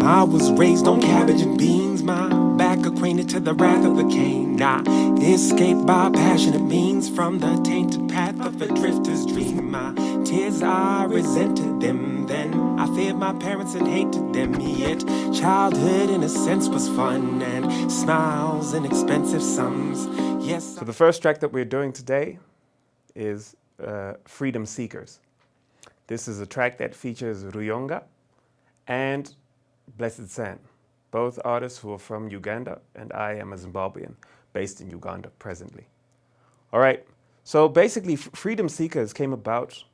I was raised on cabbage and beans, my back acquainted to the wrath of the cane. I escaped by passionate means from the tainted path of a drifter's dream. My tears, I resented them then. I feared my parents and hated them. Yet childhood in a sense was fun, and smiles and expensive sums. Yes. So the first track that we're doing today is Freedom Seekers. This is a track that features Ruyonga and Blessed San, both artists who are from Uganda, and I am a Zimbabwean based in Uganda presently. All right, so basically Freedom Seekers came about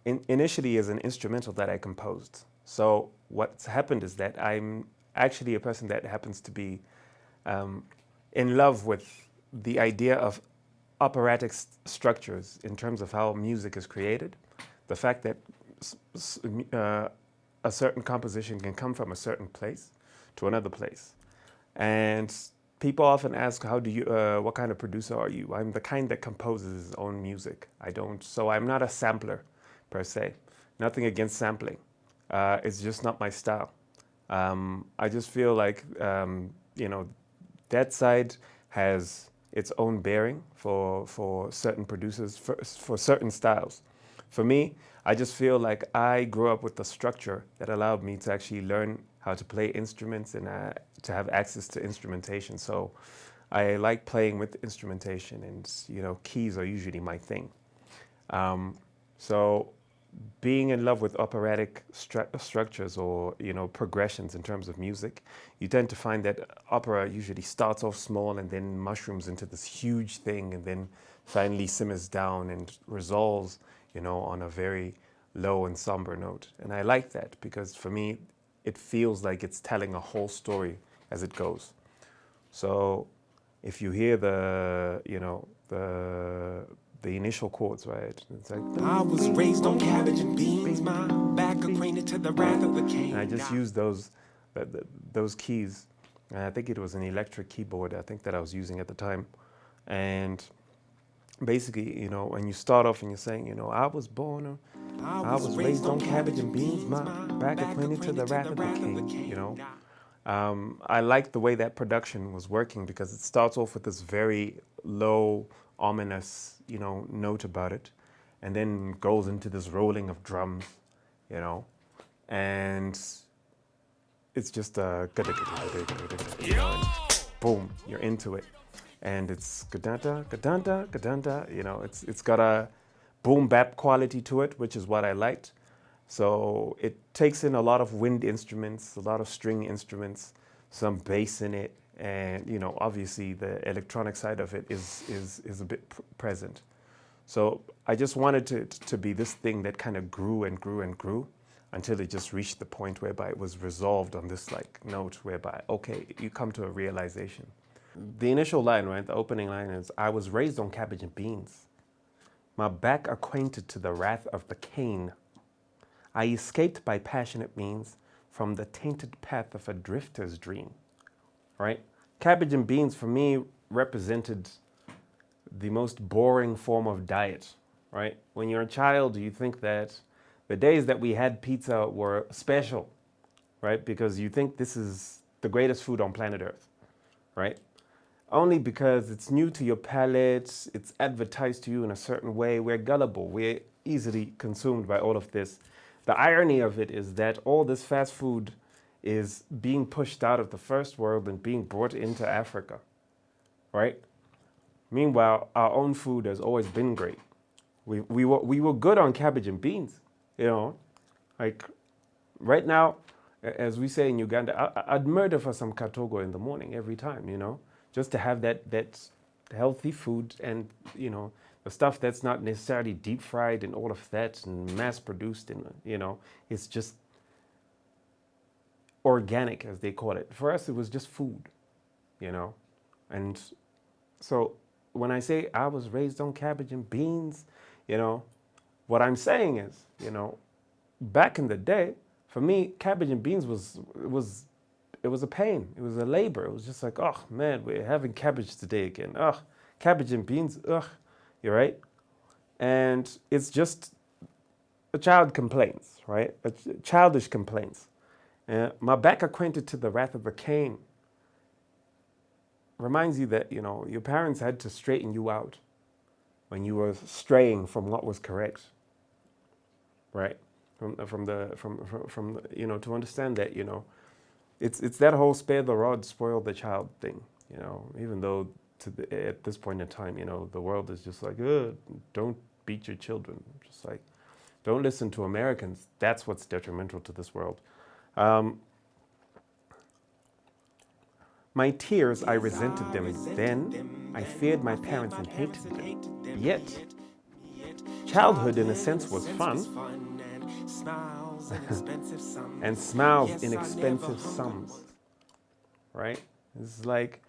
initially as an instrumental that I composed. So what's happened is that I'm actually a person that happens to be in love with the idea of operatic structures in terms of how music is created. The fact that a certain composition can come from a certain place to another place. And people often ask, how do you, what kind of producer are you? I'm the kind that composes his own music. So I'm not a sampler per se. Nothing against sampling. It's just not my style. I just feel like, that side has its own bearing for certain producers, for certain styles. For me, I just feel like I grew up with the structure that allowed me to actually learn how to play instruments and to have access to instrumentation. So I like playing with instrumentation, and keys are usually my thing. So being in love with operatic structures or progressions in terms of music, you tend to find that opera usually starts off small and then mushrooms into this huge thing, and then finally simmers down and resolves on a very low and somber note. And I like that because for me, it feels like it's telling a whole story as it goes. So if you hear the initial chords, right? It's like, I was raised on cabbage and beans, my back acquainted to the wrath of the cane. and I just used those keys. And I think it was an electric keyboard, I think, that I was using at the time. And basically, when you start off and you're saying, I was raised on cabbage and beans, my back acquainted to the wrath of the king, I like the way that production was working because it starts off with this very low, ominous, note about it, and then goes into this rolling of drums, and it's just boom, you're into it. And it's gadanta, gadanta, gadanta, it's got a boom bap quality to it, which is what I liked. So it takes in a lot of wind instruments, a lot of string instruments, some bass in it, and obviously the electronic side of it is a bit present. So I just wanted to be this thing that kind of grew and grew and grew until it just reached the point whereby it was resolved on this note whereby, okay, you come to a realization. The initial line, right, the opening line is, I was raised on cabbage and beans, my back acquainted to the wrath of the cane. I escaped by passionate means from the tainted path of a drifter's dream, right? Cabbage and beans for me represented the most boring form of diet, right? When you're a child, you think that the days that we had pizza were special, right? Because you think this is the greatest food on planet Earth, right? Only because it's new to your palate, it's advertised to you in a certain way. We're gullible, we're easily consumed by all of this. The irony of it is that all this fast food is being pushed out of the first world and being brought into Africa, right? Meanwhile, our own food has always been great. We were good on cabbage and beans, like right now, as we say in Uganda, I'd murder for some katogo in the morning every time, just to have that healthy food and, the stuff that's not necessarily deep fried and all of that and mass produced and, it's just organic, as they call it. For us, it was just food, And so when I say I was raised on cabbage and beans, what I'm saying is, back in the day, for me, cabbage and beans was a pain. It was a labor. It was just like, oh man, we're having cabbage today again. Ugh, cabbage and beans. Ugh, you're right. And it's just a child complains, right? Childish complaints. My back acquainted to the wrath of a king reminds you that, your parents had to straighten you out when you were straying from what was correct, right? To understand that, it's that whole spare the rod, spoil the child thing, even though at this point in time, the world is just like, don't beat your children. Just like, don't listen to Americans. That's what's detrimental to this world. My tears, I resented them then. I feared my parents and hated them. Yet, childhood in a sense was fun. And smiles in expensive sums. Right? It's like,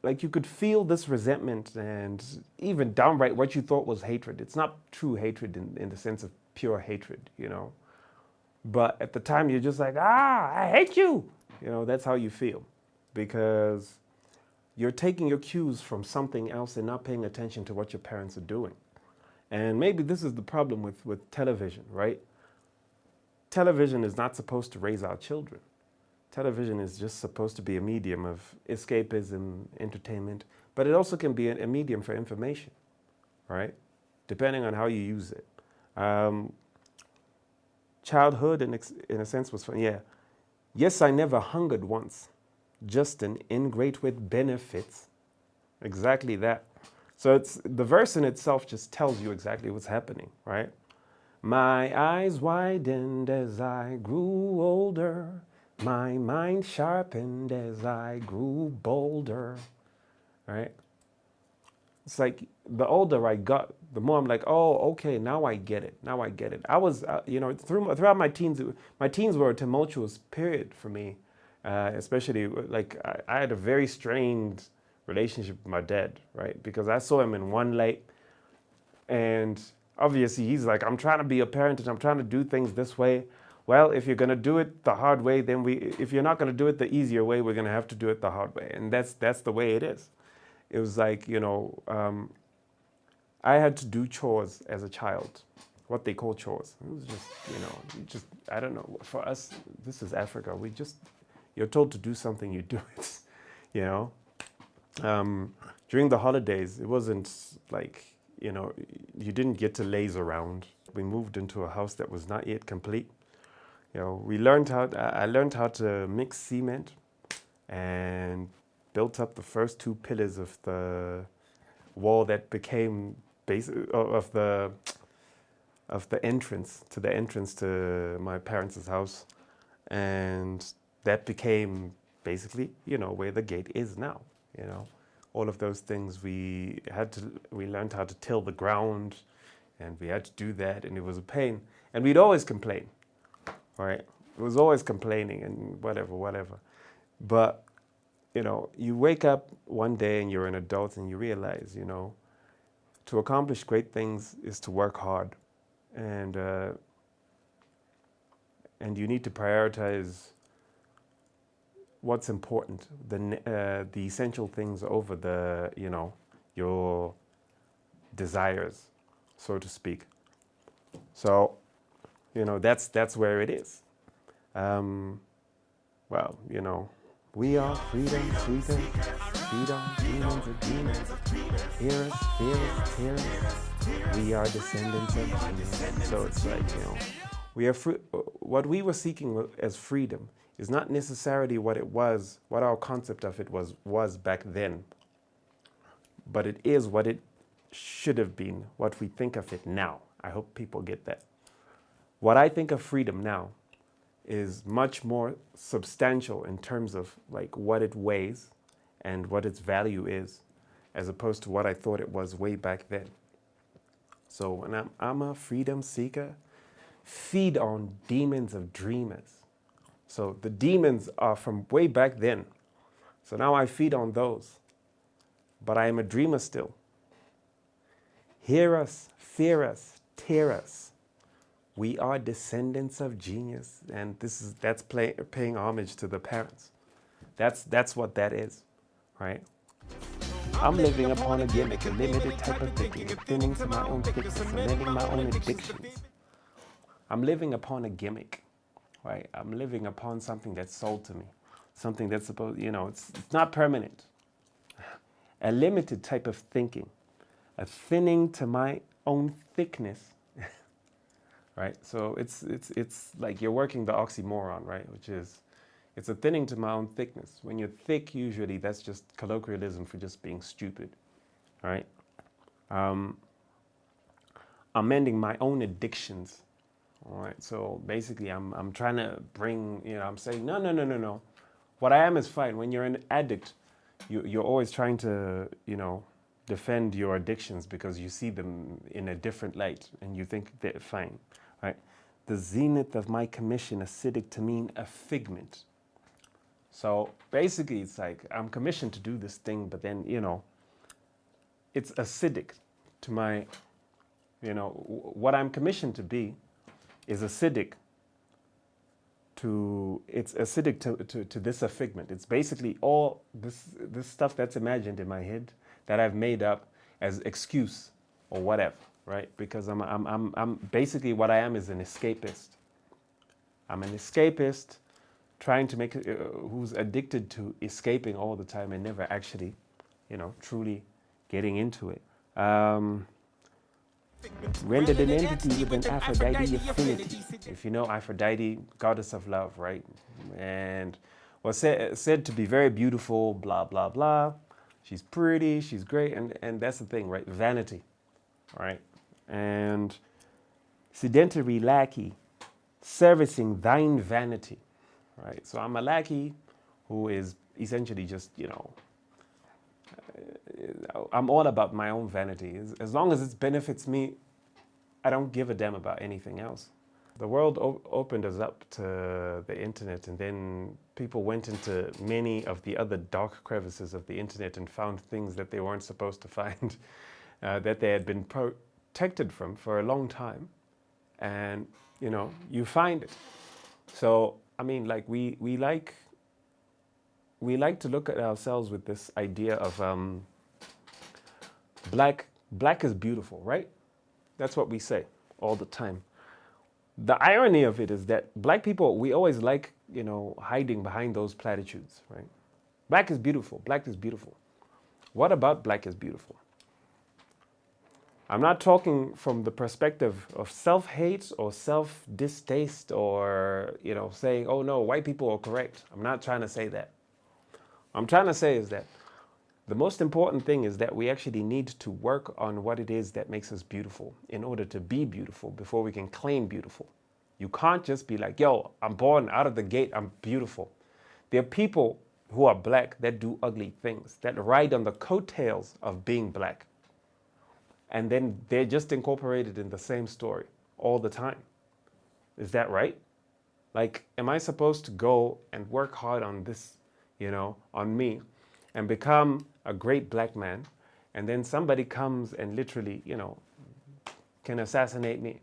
like you could feel this resentment and even downright what you thought was hatred. It's not true hatred in the sense of pure hatred, But at the time, you're just like, I hate you. That's how you feel. Because you're taking your cues from something else and not paying attention to what your parents are doing. And maybe this is the problem with television, right? Television is not supposed to raise our children. Television is just supposed to be a medium of escapism, entertainment, but it also can be a medium for information, right? Depending on how you use it. Childhood, in a sense, was fun. Yeah. Yes, I never hungered once, just an ingrate with benefits. Exactly that. So the verse in itself just tells you exactly what's happening, right? My eyes widened as I grew older. My mind sharpened as I grew bolder, right? It's like the older I got, the more I'm like, oh, okay, now I get it. Now I get it. I was, throughout my teens were a tumultuous period for me, especially like I had a very strained relationship with my dad, right? Because I saw him in one light, and obviously he's like, I'm trying to be a parent and I'm trying to do things this way. Well, if you're gonna do it the hard way, then if you're not gonna do it the easier way, we're gonna have to do it the hard way, and that's the way it is. It was like, I had to do chores as a child, what they call chores. It was just, I don't know. For us, this is Africa. You're told to do something, you do it, During the holidays, it wasn't like, you didn't get to laze around. We moved into a house that was not yet complete. I learned how to mix cement and built up the first two pillars of the wall that became of the entrance to my parents' house, and that became basically where the gate is now. All of those things we learned how to till the ground, and we had to do that, and it was a pain, and we'd always complain, right? It was always complaining and whatever, but you wake up one day and you're an adult and you realize, to accomplish great things is to work hard, and you need to prioritize what's important, the essential things over your desires, so to speak. So, that's where it is. We are freedom seekers, feed on demons of demons. Hear us, fear us, tear us. We are descendants of demons. So it's like, we are free. What we were seeking as freedom is not necessarily what our concept of it was back then. But it is what it should have been, what we think of it now. I hope people get that. What I think of freedom now is much more substantial in terms of like what it weighs and what its value is, as opposed to what I thought it was way back then. So when I'm a freedom seeker, feed on demons of dreamers. So the demons are from way back then. So now I feed on those. But I am a dreamer still. Hear us, fear us, tear us. We are descendants of genius, and that's paying homage to the parents. That's what that is, right? I'm living upon a gimmick, a limited type of thinking, thinning to my own fitness, amending my own addictions. I'm living upon a gimmick. right? I'm living upon something that's sold to me, something that's supposed, it's not permanent. A limited type of thinking, a thinning to my own thickness, right? So it's like you're working the oxymoron, right? Which is, it's a thinning to my own thickness. When you're thick, usually that's just colloquialism for just being stupid, right? I'm mending my own addictions. All right. So basically, I'm trying to bring, I'm saying, no. What I am is fine. When you're an addict, you're always trying to, defend your addictions because you see them in a different light and you think they're fine, right? The zenith of my commission, acidic to mean a figment. So basically, it's like I'm commissioned to do this thing, but then, it's acidic to my, what I'm commissioned to be is acidic to this a figment. It's basically all this stuff that's imagined in my head that I've made up as excuse or whatever, right? Because I'm basically what I am is an escapist. I'm an escapist trying to make who's addicted to escaping all the time and never actually, truly getting into it. Rendered an entity with an Aphrodite affinity. If you know Aphrodite, goddess of love, right? And was said to be very beautiful, blah, blah, blah. She's pretty, she's great, and that's the thing, right? Vanity, right? And sedentary lackey, servicing thine vanity, right? So I'm a lackey who is essentially just, I'm all about my own vanity. As long as it benefits me, I don't give a damn about anything else. The world opened us up to the internet, and then people went into many of the other dark crevices of the internet and found things that they weren't supposed to find, that they had been protected from for a long time. And, you find it. So, I mean, like we like to look at ourselves with this idea of black is beautiful, right? That's what we say all the time. The irony of it is that black people, we always like, hiding behind those platitudes, right? Black is beautiful. Black is beautiful. What about black is beautiful? I'm not talking from the perspective of self-hate or self-distaste or, saying, oh no, white people are correct. I'm not trying to say that. What I'm trying to say is that the most important thing is that we actually need to work on what it is that makes us beautiful in order to be beautiful before we can claim beautiful. You can't just be like, yo, I'm born out of the gate, I'm beautiful. There are people who are black that do ugly things, that ride on the coattails of being black. And then they're just incorporated in the same story all the time. Is that right? Like, am I supposed to go and work hard on this, on me, and become a great black man, and then somebody comes and literally, can assassinate me?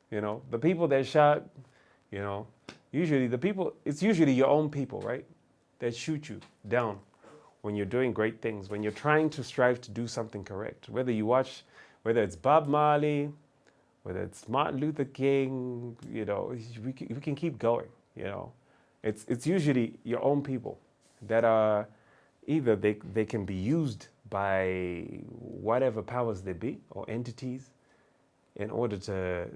The people that shot, usually it's usually your own people, right? That shoot you down when you're doing great things, when you're trying to strive to do something correct. Whether it's Bob Marley, whether it's Martin Luther King, we can keep going, It's usually your own people that are either they can be used by whatever powers they be or entities in order to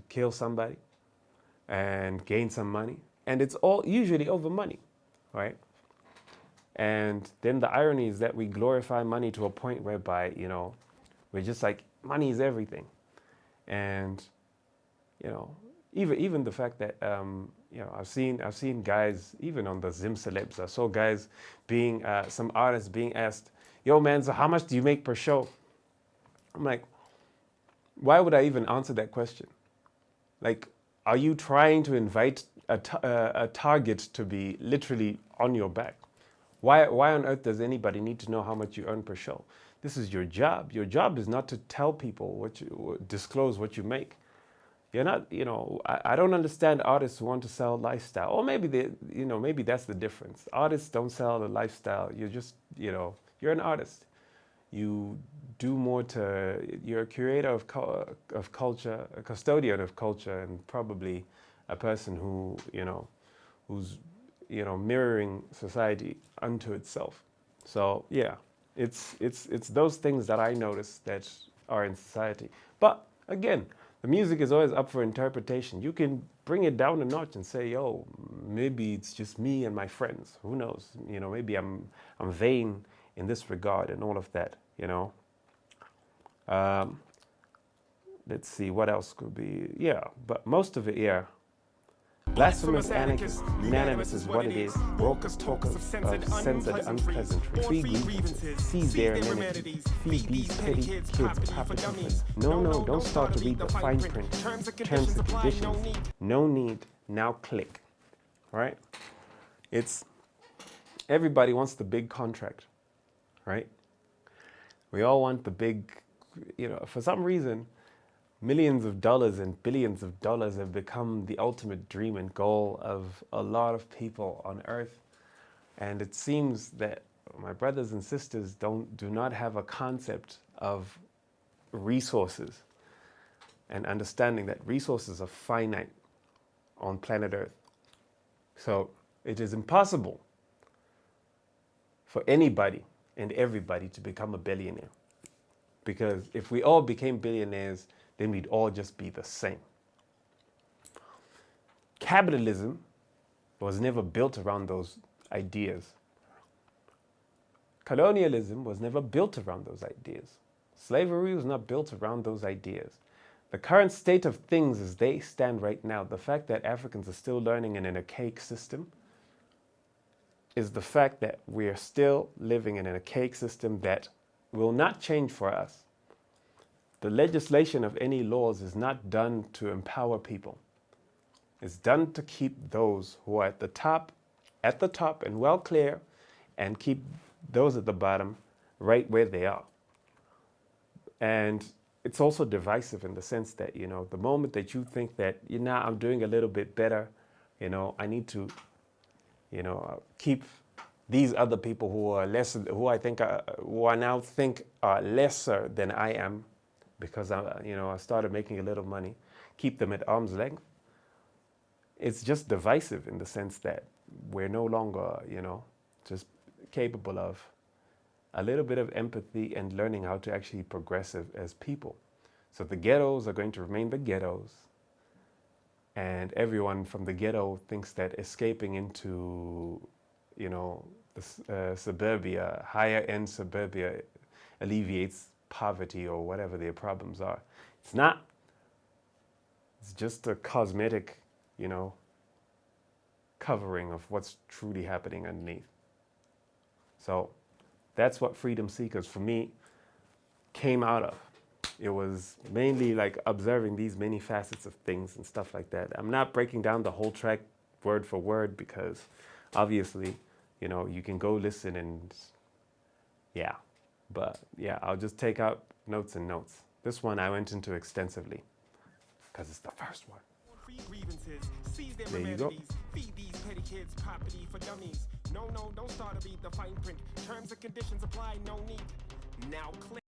kill somebody and gain some money. And it's all usually over money, right? And then the irony is that we glorify money to a point whereby, we're just like, money is everything. And, even the fact that, I've seen guys, even on the Zim Celebs, I saw guys some artists being asked, yo man, so how much do you make per show? I'm like, why would I even answer that question? Like, are you trying to invite a target to be literally on your back? Why on earth does anybody need to know how much you earn per show? This is your job. Your job is not to tell people disclose what you make. You're not, I don't understand artists who want to sell lifestyle. Or maybe maybe that's the difference. Artists don't sell the lifestyle. You're just, you're an artist. You do more to, you're a curator of culture, a custodian of culture, and probably a person who, who's, mirroring society unto itself. So yeah, it's those things that I notice that are in society. But again, the music is always up for interpretation. You can bring it down a notch and say, yo, maybe it's just me and my friends. Who knows? Maybe I'm vain in this regard and all of that, Let's see, what else could be? Yeah, but most of it, yeah. Blasphemous, anarchist, unanimous is what it is. Raucous talk of censored unpleasantry. Free grievances, seize their amenities. Feed these petty kids properties. No, don't start to read the fine print. Terms and conditions. No need. Now click. Right? It's everybody wants the big contract. Right? We all want the big, for some reason, millions of dollars and billions of dollars have become the ultimate dream and goal of a lot of people on earth. And it seems that my brothers and sisters do not have a concept of resources and understanding that resources are finite on planet Earth. So it is impossible for anybody and everybody to become a billionaire. Because if we all became billionaires, then we'd all just be the same. Capitalism was never built around those ideas. Colonialism was never built around those ideas. Slavery was not built around those ideas. The current state of things as they stand right now, the fact that Africans are still learning in an archaic system, is the fact that we are still living in an archaic system that will not change for us. The legislation of any laws is not done to empower people. It's done to keep those who are at the top and well clear, and keep those at the bottom right where they are. And it's also divisive in the sense that, the moment that you think that, I'm doing a little bit better, I need to, keep these other people who are less, who I now think are lesser than I am, because I started making a little money, keep them at arm's length. It's just divisive in the sense that we're no longer, just capable of a little bit of empathy and learning how to actually progress as people. So the ghettos are going to remain the ghettos, and everyone from the ghetto thinks that escaping into, the suburbia, higher end suburbia, alleviates poverty or whatever their problems are. It's not. It's just a cosmetic, covering of what's truly happening underneath. So that's what Freedom Seekers, for me, came out of. It was mainly like observing these many facets of things and stuff like that. I'm not breaking down the whole track word for word because obviously, you can go listen and yeah. But yeah, I'll just take out notes and notes. This one I went into extensively because it's the first one. There you go. Feed these petty kids property for dummies. No, don't start to read the fine print. Terms and conditions apply, no need. Now click.